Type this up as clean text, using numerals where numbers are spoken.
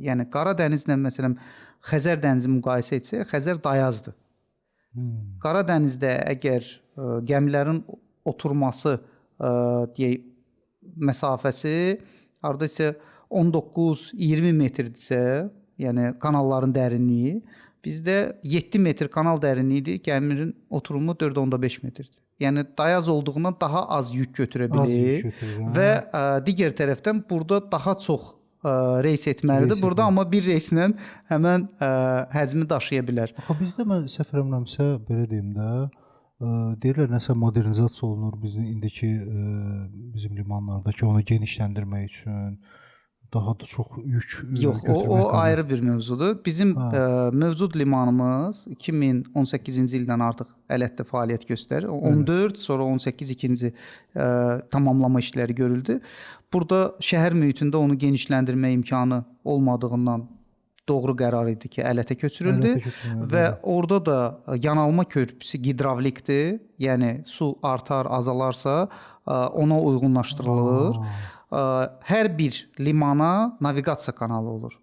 Yəni Qara dənizlə məsələn Xəzər dənizi müqayisə etsək, Xəzər dayazdır. Qara dənizdə əgər gəmilərin oturması deyək məsafəsi hardasa 19-20 metrdirsə, yəni kanalların dərinliyi, bizdə 7 metr kanal dərinliyidir, gəminin oturumu 4.5 metrdir. Yəni dayaz olduğundan daha az yük götürə bilir və digər tərəfdən burada daha çox reys etməlidir. Burada amma bir reyslə həmən həcmi daşıya bilər. Axı bizdə mən səhv eləmirəmsə, belə deyim də, deyirlər nəsə modernizasiya olunur bizim indiki bizim limanlardakı onu genişləndirmək üçün, daha da çox yük Yox, o ayrı bir mövzudur. Bizim mövcud limanımız 2018-ci ildən artıq ələtdə fəaliyyət göstərir. 14, sonra 18 ikinci tamamlama işləri görüldü. Burada şəhər mühitində onu genişləndirmə imkanı olmadığından doğru qərar idi ki, ələtə köçürüldü və orada da yanalma körpüsü gidravlikdir. Yəni su artar, azalarsa ona uyğunlaşdırılır. Hər bir limana naviqasiya kanalı olur.